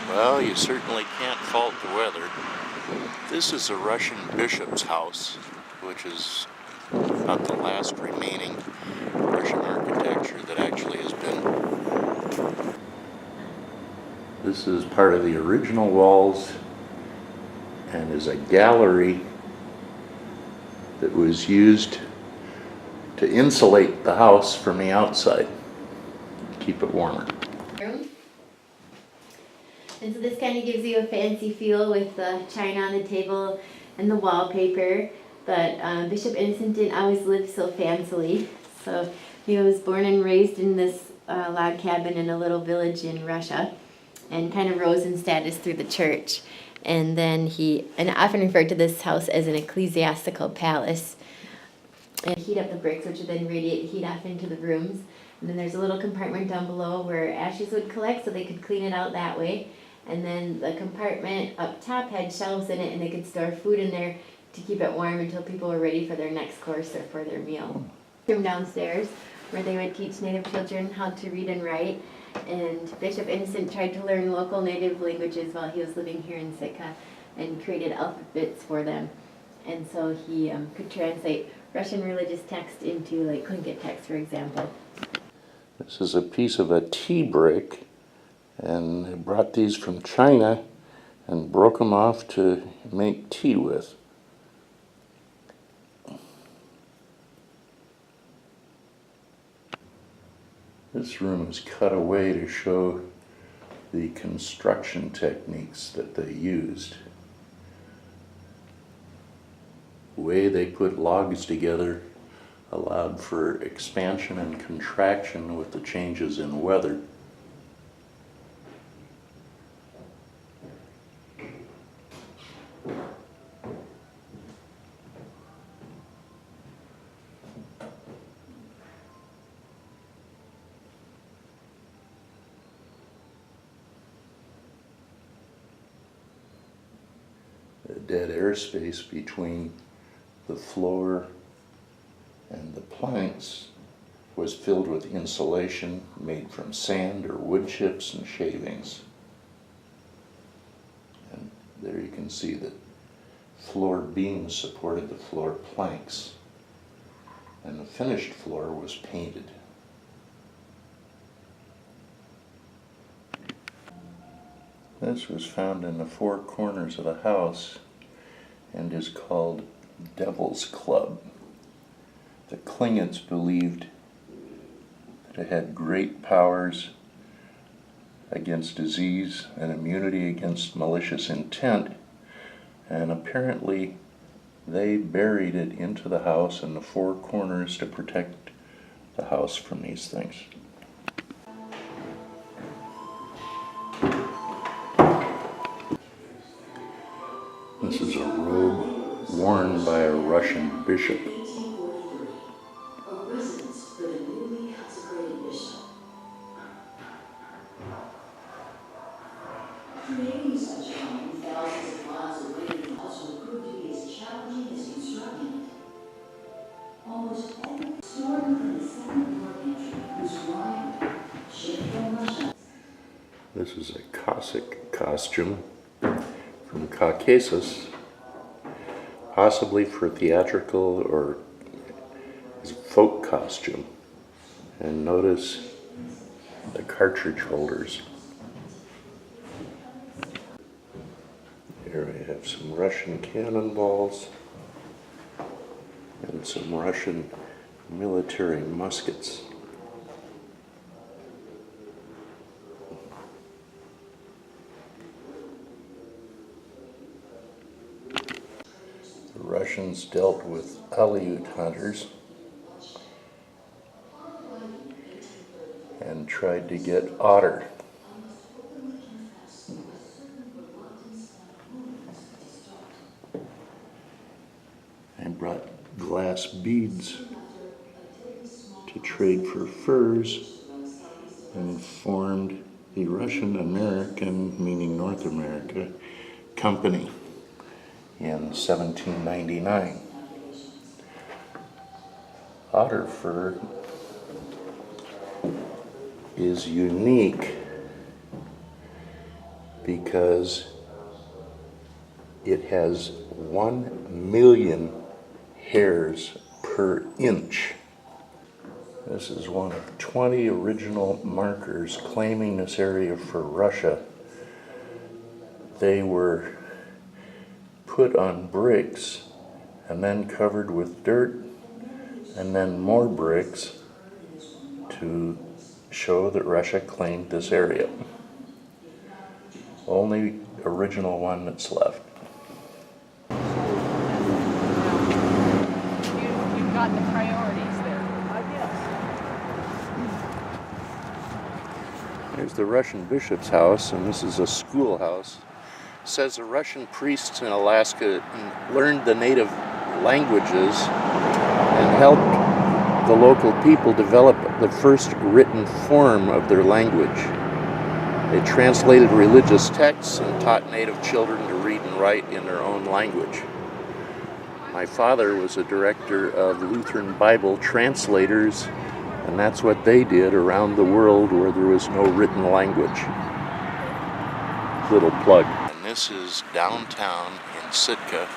Well, you certainly can't fault the weather. This is a Russian bishop's house, which is about the last remaining Russian architecture that actually has been. This is part of the original walls and is a gallery that was used to insulate the house from the outside, keep it warmer. And so this kind of gives you a fancy feel with the china on the table and the wallpaper. But Bishop Innocent didn't always live so fancily. So he was born and raised in this log cabin in a little village in Russia, and kind of rose in status through the church. And then and I often referred to this house as an ecclesiastical palace. And heat up the bricks, which would then radiate heat off into the rooms. And then there's a little compartment down below where ashes would collect, so they could clean it out that way. And then the compartment up top had shelves in it, and they could store food in there to keep it warm until people were ready for their next course or for their meal. Room downstairs where they would teach Native children how to read and write. And Bishop Innocent tried to learn local Native languages while he was living here in Sitka, and created alphabets for them. And so he could translate Russian religious text into like Tlingit text, for example. This is a piece of a tea break, and they brought these from China and broke them off to make tea with. This room is cut away to show the construction techniques that they used. The way they put logs together allowed for expansion and contraction with the changes in weather. The dead airspace between the floor and the planks was filled with insulation made from sand or wood chips and shavings. And there you can see that floor beams supported the floor planks, and the finished floor was painted. This was found in the four corners of the house and is called Devil's Club. The Tlingits believed that it had great powers against disease and immunity against malicious intent, and apparently they buried it into the house in the four corners to protect the house from these things. This is a robe worn by a Russian bishop. Creating such a home thousands of miles away from the house would prove to be as challenging as constructing it. Almost every stored within the second floor entry was wired, shipped from Russia. This is a Cossack costume from Caucasus, possibly for theatrical or as a folk costume. And notice the cartridge holders. Here we have some Russian cannonballs and some Russian military muskets. The Russians dealt with Aleut hunters and tried to get otter. And brought glass beads to trade for furs, and formed the Russian-American, meaning North America, Company in 1799. Otter fur is unique because it has 1 million hairs per inch. This is one of 20 original markers claiming this area for Russia. They were put on bricks and then covered with dirt and then more bricks to show that Russia claimed this area. Only original one that's left. You've got the priorities there, I guess. There's the Russian bishop's house, and this is a schoolhouse. It says the Russian priests in Alaska learned the native languages and helped the local people develop the first written form of their language. They translated religious texts and taught native children to read and write in their own language. My father was a director of Lutheran Bible translators, and that's what they did around the world where there was no written language. Little plug. And this is downtown in Sitka.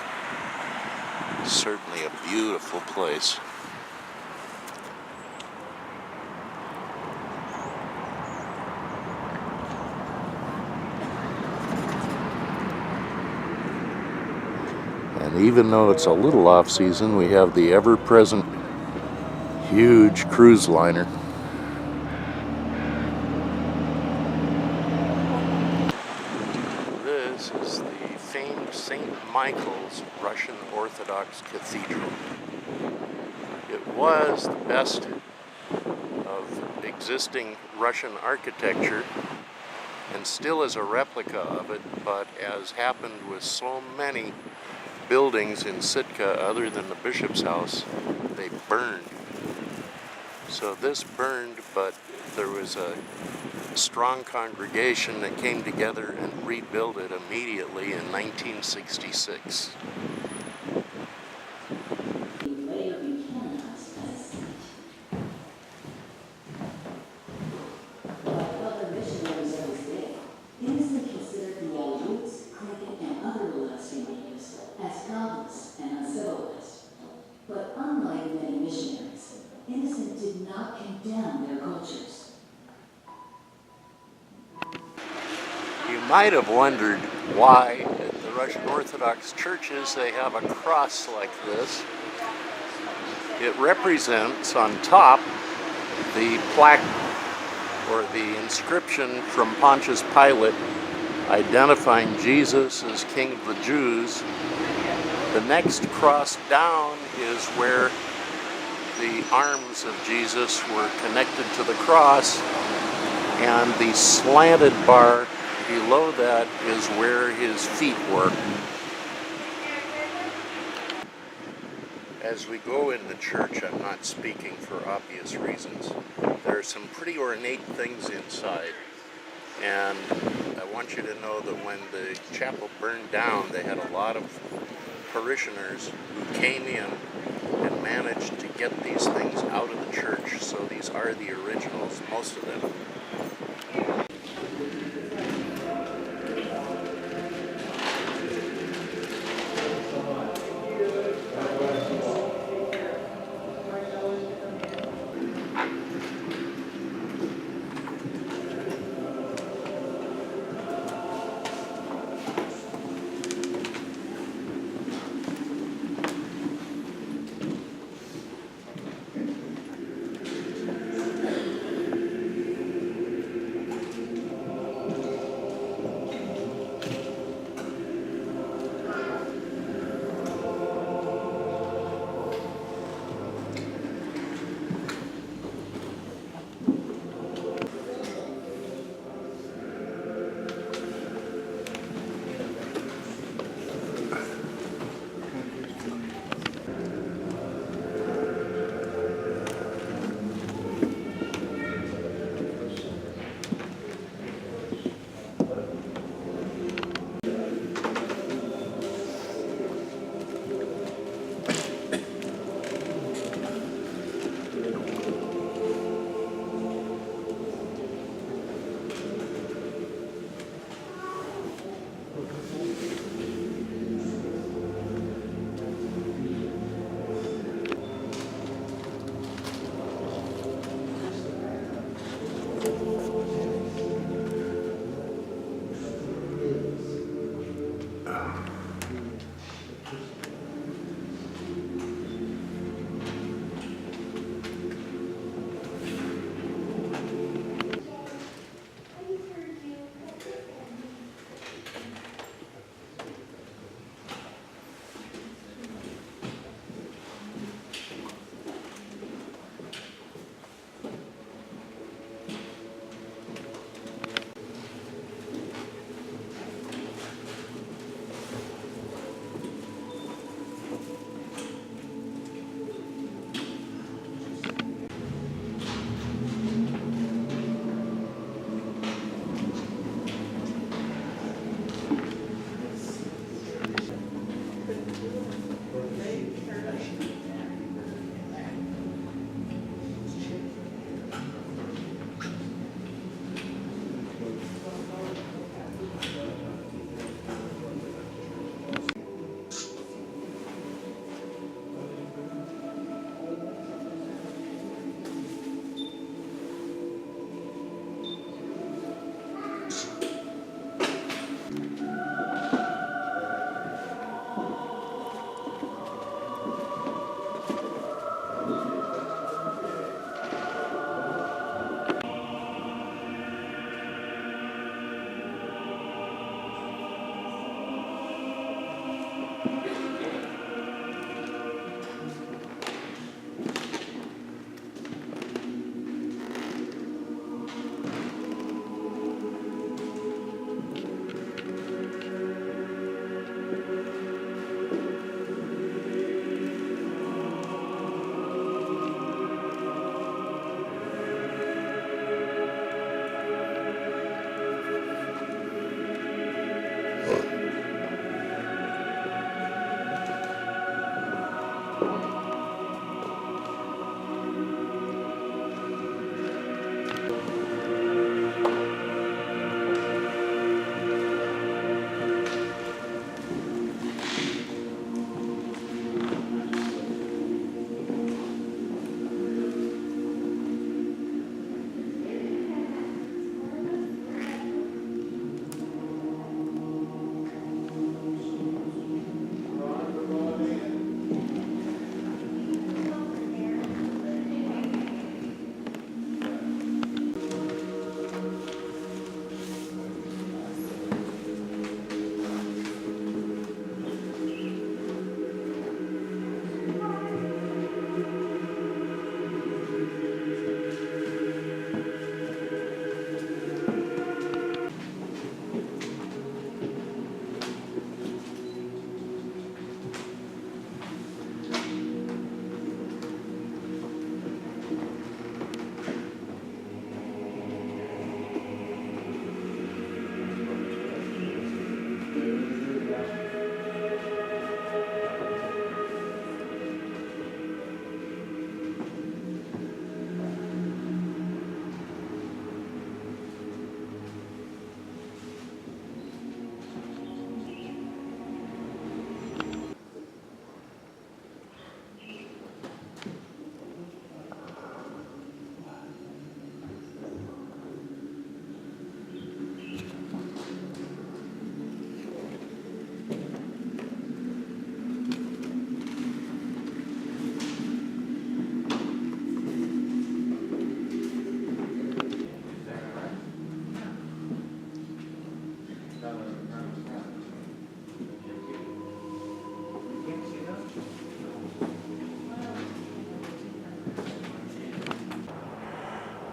Certainly a beautiful place. And even though it's a little off season, we have the ever-present huge cruise liner. This is the famed St. Michael's Russian Orthodox Cathedral. It was the best of existing Russian architecture and still is a replica of it, but as happened with so many buildings in Sitka other than the bishop's house, they burned. So this burned, but there was a strong congregation that came together and rebuilt it immediately in 1966. But unlike many missionaries, Innocent did not condemn their cultures. You might have wondered why at the Russian Orthodox churches they have a cross like this. It represents on top the plaque or the inscription from Pontius Pilate identifying Jesus as King of the Jews. The next cross down is where the arms of Jesus were connected to the cross, and the slanted bar below that is where his feet were. As we go into church, I'm not speaking for obvious reasons. There are some pretty ornate things inside, and I want you to know that when the chapel burned down, they had a lot of parishioners who came in and managed to get these things out of the church. So these are the originals, most of them.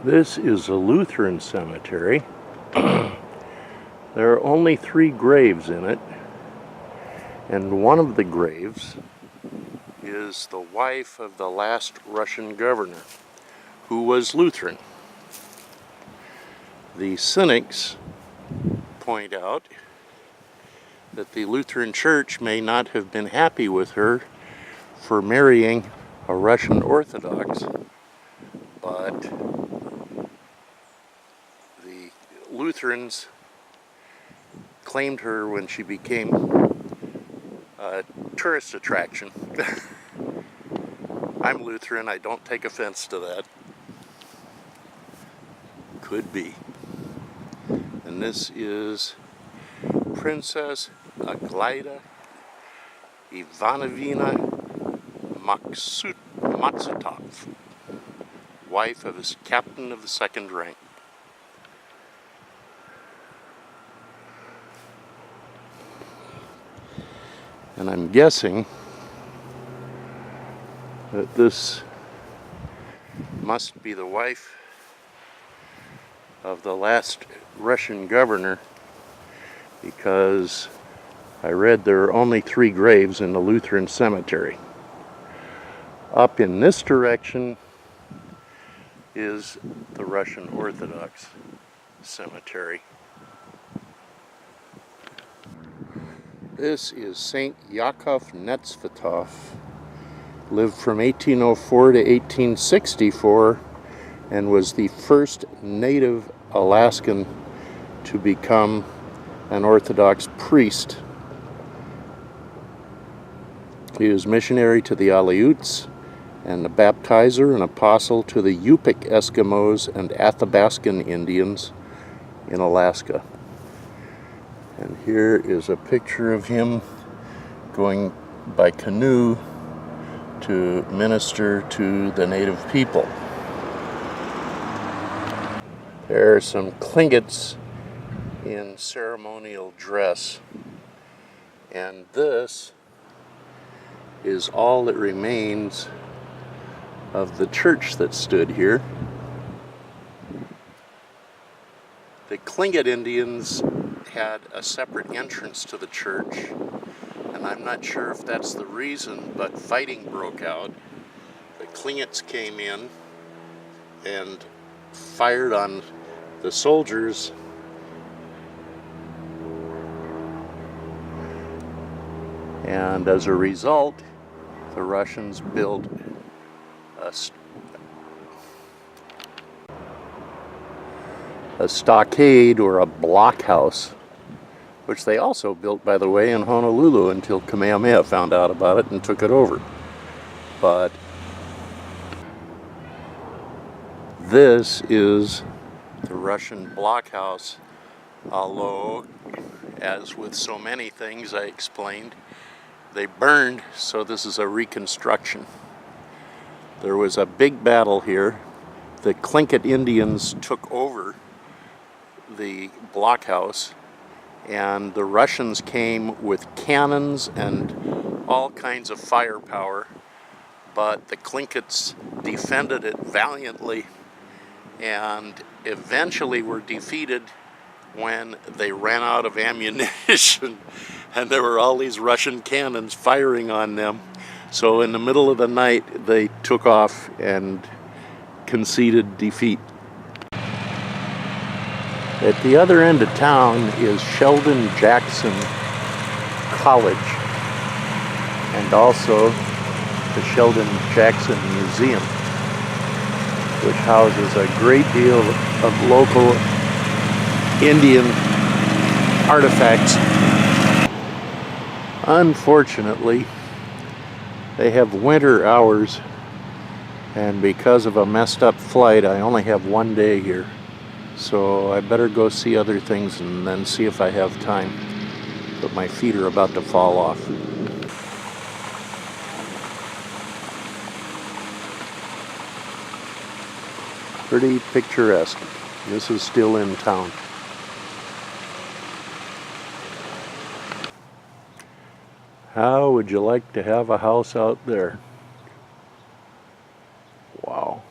This is a Lutheran cemetery. There are only 3 graves in it, and one of the graves is the wife of the last Russian governor, who was Lutheran. The cynics point out that the Lutheran Church may not have been happy with her for marrying a Russian Orthodox, but the Lutherans claimed her when she became a tourist attraction. I'm Lutheran, I don't take offense to that. Could be. And this is Princess Aglaida Ivanovna Maksutov, wife of his captain of the 2nd rank. And I'm guessing that this must be the wife of the last Russian governor, because I read there are only 3 graves in the Lutheran cemetery. Up in this direction is the Russian Orthodox cemetery. This is Saint Yakov Netsvetov, lived from 1804 to 1864, and was the first native Alaskan to become an Orthodox priest. He was missionary to the Aleuts and a baptizer and apostle to the Yupik Eskimos and Athabaskan Indians in Alaska. And here is a picture of him going by canoe to minister to the native people. There are some Klingits in ceremonial dress, and this is all that remains of the church that stood here. The Tlingit Indians had a separate entrance to the church, and I'm not sure if that's the reason, but fighting broke out. The Tlingits came in and fired on the soldiers And as a result, the Russians built a stockade or a blockhouse, which they also built, by the way, in Honolulu until Kamehameha found out about it and took it over. But this is the Russian blockhouse, although, as with so many things I explained, they burned, so this is a reconstruction. There was a big battle here. The Tlingit Indians took over the blockhouse, and the Russians came with cannons and all kinds of firepower, but the Tlingits defended it valiantly and eventually were defeated when they ran out of ammunition and there were all these Russian cannons firing on them. So in the middle of the night they took off and conceded defeat. At the other end of town is Sheldon Jackson College and also the Sheldon Jackson Museum, which houses a great deal of local Indian artifacts. Unfortunately, they have winter hours, and because of a messed up flight, I only have one day here. So I better go see other things and then see if I have time. But my feet are about to fall off. Pretty picturesque. This is still in town. How would you like to have a house out there? Wow.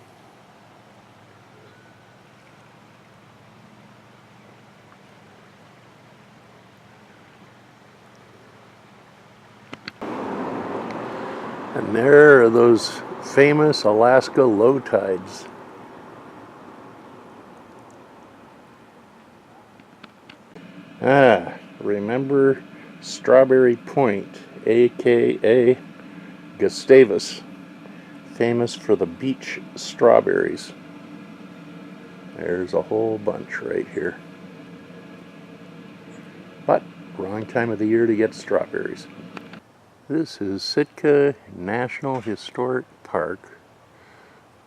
And there are those famous Alaska low tides. Remember Strawberry Point, aka Gustavus, famous for the beach strawberries. There's a whole bunch right here. But wrong time of the year to get strawberries. This is Sitka National Historic Park,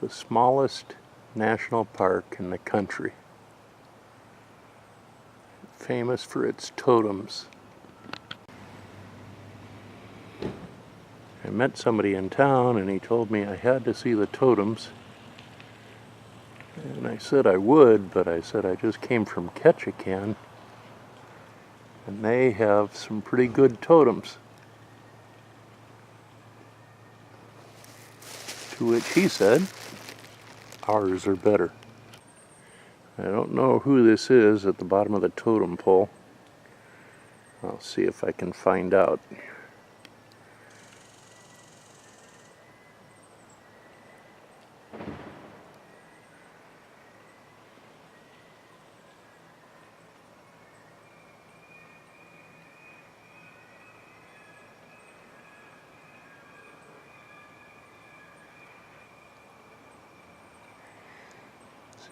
the smallest national park in the country. Famous for its totems. I met somebody in town and he told me I had to see the totems. And I said I would, but I said I just came from Ketchikan and they have some pretty good totems. To which he said, ours are better. I don't know who this is at the bottom of the totem pole. I'll see if I can find out.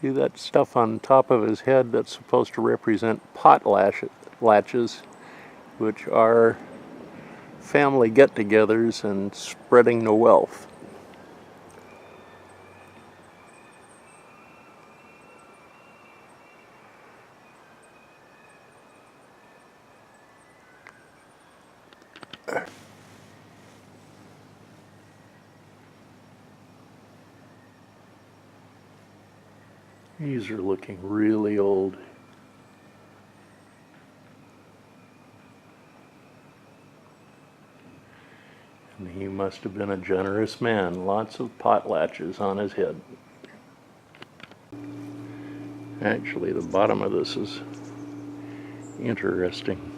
See that stuff on top of his head? That's supposed to represent potlatches, which are family get-togethers and spreading the wealth. These are looking really old. And he must have been a generous man. Lots of potlatches on his head. Actually, the bottom of this is interesting.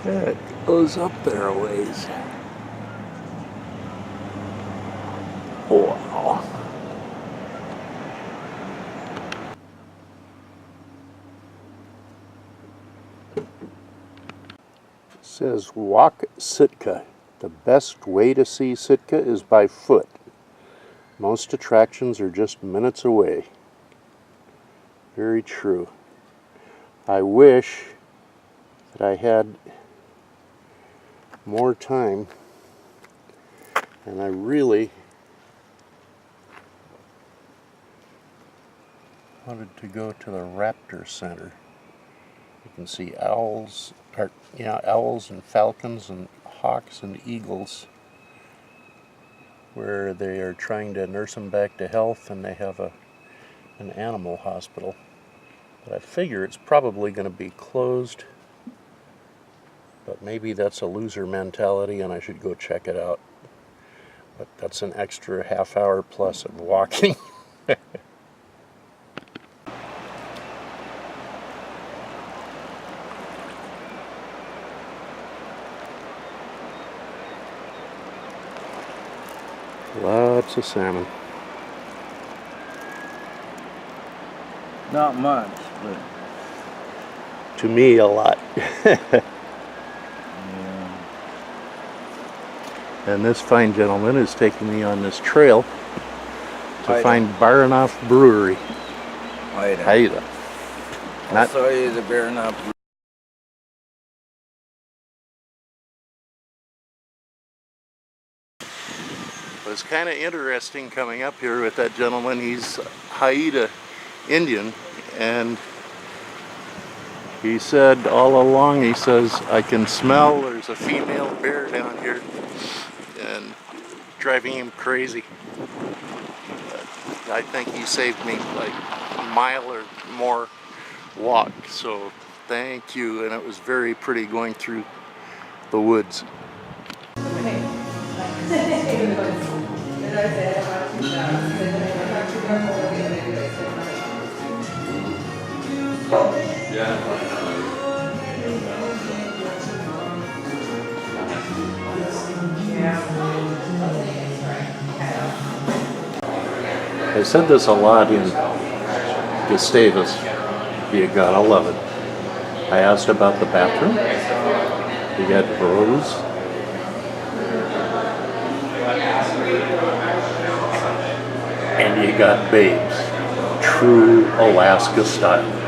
It goes up there a ways. Wow. It says walk Sitka. The best way to see Sitka is by foot. Most attractions are just minutes away. Very true. I wish that I had more time, and I really wanted to go to the Raptor Center. You can see owls, owls and falcons and hawks and eagles, where they are trying to nurse them back to health, and they have an animal hospital. But I figure it's probably going to be closed, but maybe that's a loser mentality and I should go check it out. But that's an extra half hour plus of walking. Lots of salmon. Not much, but To me, a lot. yeah. And this fine gentleman is taking me on this trail to Haida. find Baranoff Brewery. Haida. Haida. I'll Not show you the Baranoff. It was kind of interesting coming up here with that gentleman. He's Haida Indian, and he said all along, he says, I can smell there's a female bear down here, and driving him crazy. But I think he saved me like a mile or more walk, so thank you. And it was very pretty going through the woods. I said this a lot in Gustavus, you gotta love it. I asked about the bathroom. You got bros. And you got babes. True Alaska style.